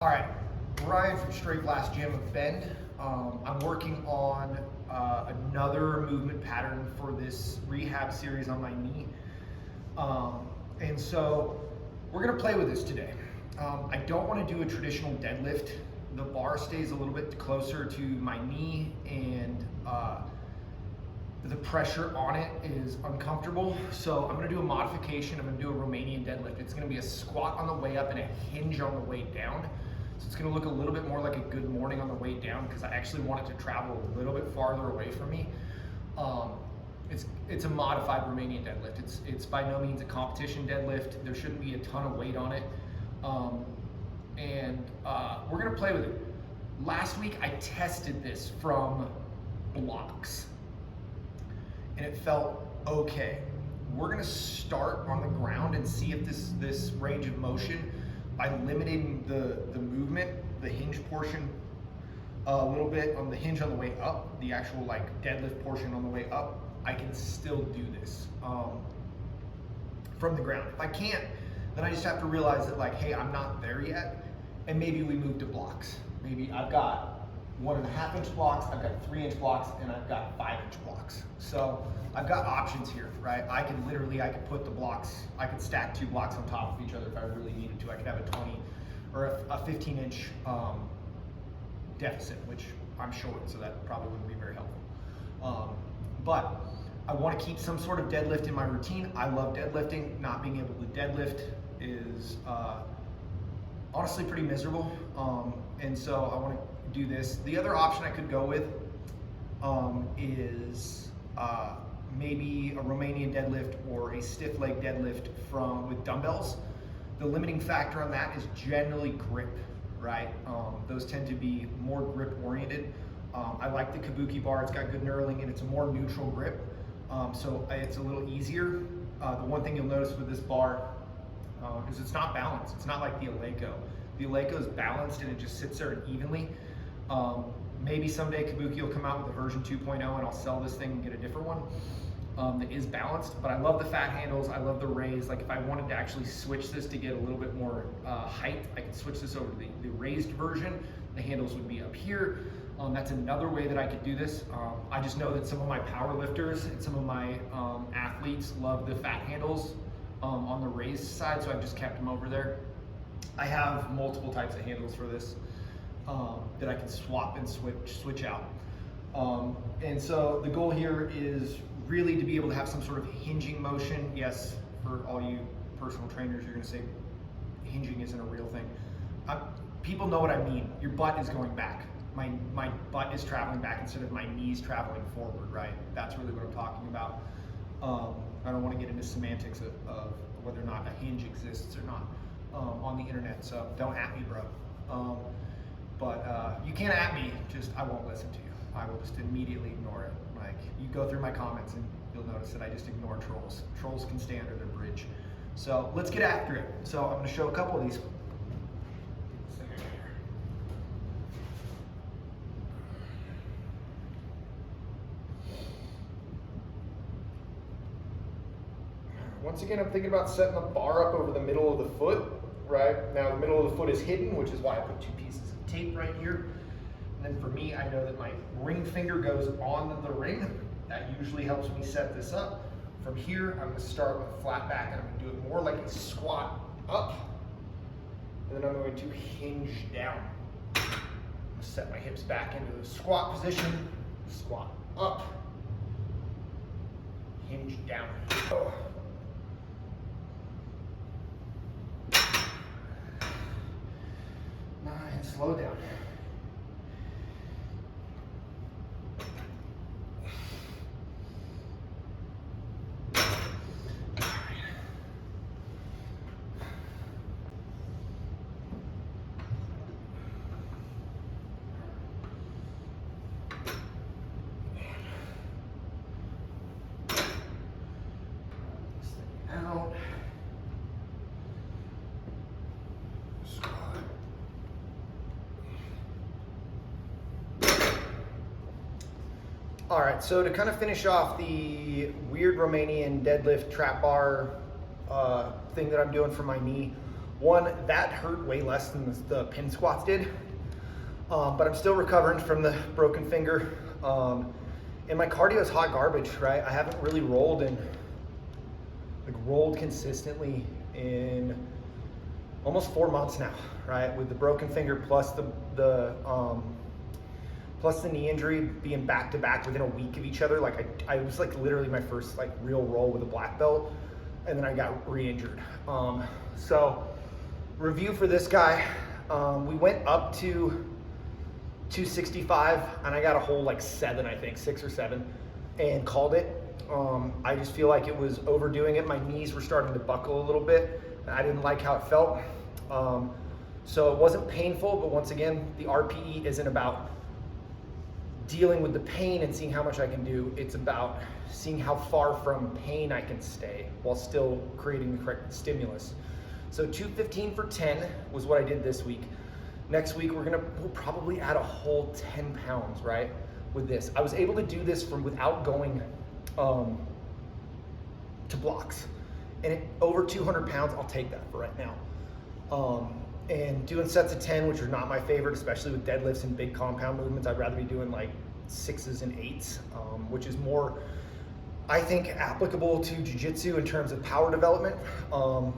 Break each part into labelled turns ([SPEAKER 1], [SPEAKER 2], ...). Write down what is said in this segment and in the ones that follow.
[SPEAKER 1] All right, Ryan from Straight Blast Gym of Bend. I'm working on another movement pattern for this rehab series on my knee. And so we're gonna play with this today. I don't wanna do a traditional deadlift. The bar stays a little bit closer to my knee and the pressure on it is uncomfortable. So I'm gonna do a modification. I'm gonna do a Romanian deadlift. It's gonna be a squat on the way up and a hinge on the way down. So it's gonna look a little bit more like a good morning on the way down because I actually want it to travel a little bit farther away from me. It's a modified Romanian deadlift. It's by no means a competition deadlift. There shouldn't be a ton of weight on it. We're gonna play with it. Last week I tested this from blocks and it felt okay. We're gonna start on the ground and see if this range of motion, by limiting the movement, the hinge portion a little bit on the hinge on the way up, the actual like deadlift portion on the way up, I can still do this from the ground. If I can't, then I just have to realize that like, hey, I'm not there yet, and maybe we move to blocks. Maybe I've got 1.5 inch blocks, I've got 3 inch blocks, and I've got 5 inch blocks. So I've got options here, right? I could put the blocks, I could stack 2 blocks on top of each other if I really needed to. I could have a 20 or a 15 inch deficit, which I'm short, so that probably wouldn't be very helpful. But I want to keep some sort of deadlift in my routine. I love deadlifting. Not being able to deadlift is honestly pretty miserable. And so I want to do this. The other option I could go with is maybe a Romanian deadlift or a stiff leg deadlift with dumbbells. The limiting factor on that is generally grip, right? Those tend to be more grip oriented. I like the kabuki bar. It's got good knurling and it's a more neutral grip. So it's a little easier. The one thing you'll notice with this bar is it's not balanced. It's not like the Eleiko. The Eleiko is balanced and it just sits there evenly. Maybe someday Kabuki will come out with a version 2.0 and I'll sell this thing and get a different one that is balanced. But I love the fat handles, I love the raise. Like if I wanted to actually switch this to get a little bit more height, I could switch this over to the raised version. The handles would be up here. That's another way that I could do this. I just know that some of my power lifters and some of my athletes love the fat handles on the raised side, so I've just kept them over there. I have multiple types of handles for this that I can swap and switch out. And so the goal here is really to be able to have some sort of hinging motion. Yes, for all you personal trainers, you're gonna say hinging isn't a real thing. People know what I mean. Your butt is going back. My butt is traveling back instead of my knees traveling forward, right? That's really what I'm talking about. I don't want to get into semantics of whether or not a hinge exists or not on the internet, so don't at me, bro. But you can't at me, just I won't listen to you. I will just immediately ignore it. Like, you go through my comments and you'll notice that I just ignore trolls. Trolls can stay under their bridge. So let's get after it. So I'm gonna show a couple of these. Once again, I'm thinking about setting the bar up over the middle of the foot, right? Now the middle of the foot is hidden, which is why I put 2 pieces of tape right here. And then for me, I know that my ring finger goes on the ring. That usually helps me set this up. From here, I'm gonna start with a flat back and I'm gonna do it more like a squat up. And then I'm going to hinge down. I'm gonna set my hips back into the squat position, squat up, hinge down. Oh. And slow down. This thing out. All right, so to kind of finish off the weird Romanian deadlift trap bar thing that I'm doing for my knee, One, that hurt way less than the pin squats did, but I'm still recovering from the broken finger. And my cardio is hot garbage, right? I haven't really rolled consistently in almost 4 months now, right? With the broken finger plus plus the knee injury being back to back within a week of each other. Like I was like literally my first like real roll with a black belt, and then I got re-injured. So review for this guy, we went up to 265 and I got a whole like 7, I think 6 or 7, and called it. I just feel like it was overdoing it. My knees were starting to buckle a little bit. I didn't like how it felt. So it wasn't painful, but once again, the RPE isn't about dealing with the pain and seeing how much I can do. It's about seeing how far from pain I can stay while still creating the correct stimulus. So 215 for 10 was what I did this week. Next week, we'll probably add a whole 10 pounds, right, with this. I was able to do this without going to blocks. And over 200 pounds, I'll take that for right now. And doing sets of 10, which are not my favorite, especially with deadlifts and big compound movements. I'd rather be doing like 6s and 8s, which is more, I think, applicable to jiu-jitsu in terms of power development. A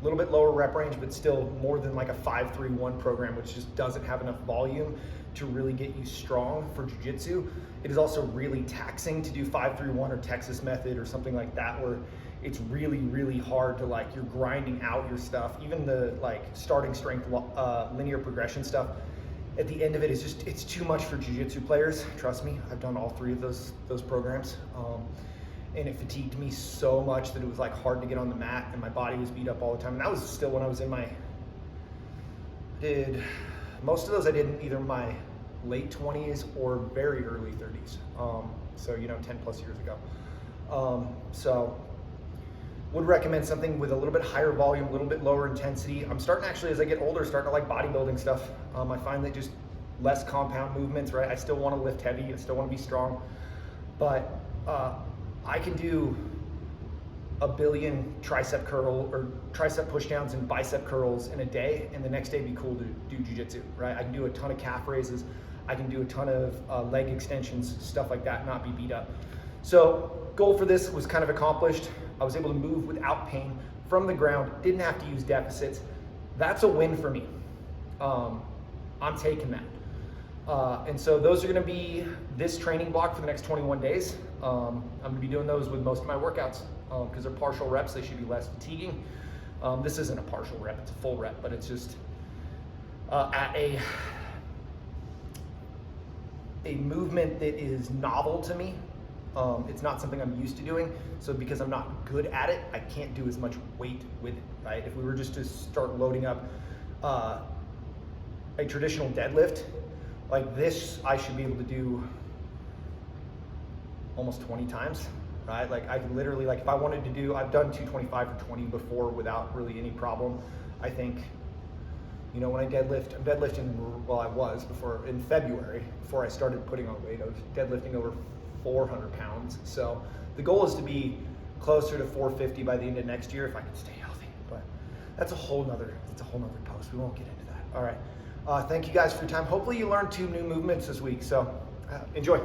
[SPEAKER 1] little bit lower rep range, but still more than like a 5-3-1 program, which just doesn't have enough volume to really get you strong for jiu-jitsu. It is also really taxing to do 5-3-1 or Texas method or something like that, where it's really, really hard to like, you're grinding out your stuff. Even the like starting strength, linear progression stuff, at the end of it is just, it's too much for jiu-jitsu players. Trust me, I've done all 3 of those programs. And it fatigued me so much that it was like hard to get on the mat, and my body was beat up all the time. And that was still when I was in most of those I did in either my late 20s or very early 30s. So, 10 plus years ago. So would recommend something with a little bit higher volume, a little bit lower intensity. I'm starting actually, as I get older, starting to like bodybuilding stuff. I find that just less compound movements, right? I still want to lift heavy, I still want to be strong, but I can do a billion tricep curl or tricep pushdowns and bicep curls in a day, and the next day be cool to do jiu-jitsu, right? I can do a ton of calf raises, I can do a ton of leg extensions, stuff like that, not be beat up. So goal for this was kind of accomplished. I was able to move without pain from the ground, didn't have to use deficits. That's a win for me. I'm taking that. And so those are gonna be this training block for the next 21 days. I'm gonna be doing those with most of my workouts because they're partial reps, they should be less fatiguing. This isn't a partial rep, it's a full rep, but it's just at a movement that is novel to me. It's not something I'm used to doing, so because I'm not good at it, I can't do as much weight with it, right? If we were just to start loading up a traditional deadlift, like this, I should be able to do almost 20 times, right? Like I could literally, like if I wanted to do, I've done 225 for 20 before without really any problem. I think, when I deadlift, I'm deadlifting, well I was before, in February, before I started putting on weight, I was deadlifting over 400 pounds. So the goal is to be closer to 450 by the end of next year if I can stay healthy. But that's a whole nother post. We won't get into that. All right. Thank you guys for your time. Hopefully you learned 2 new movements this week. So enjoy.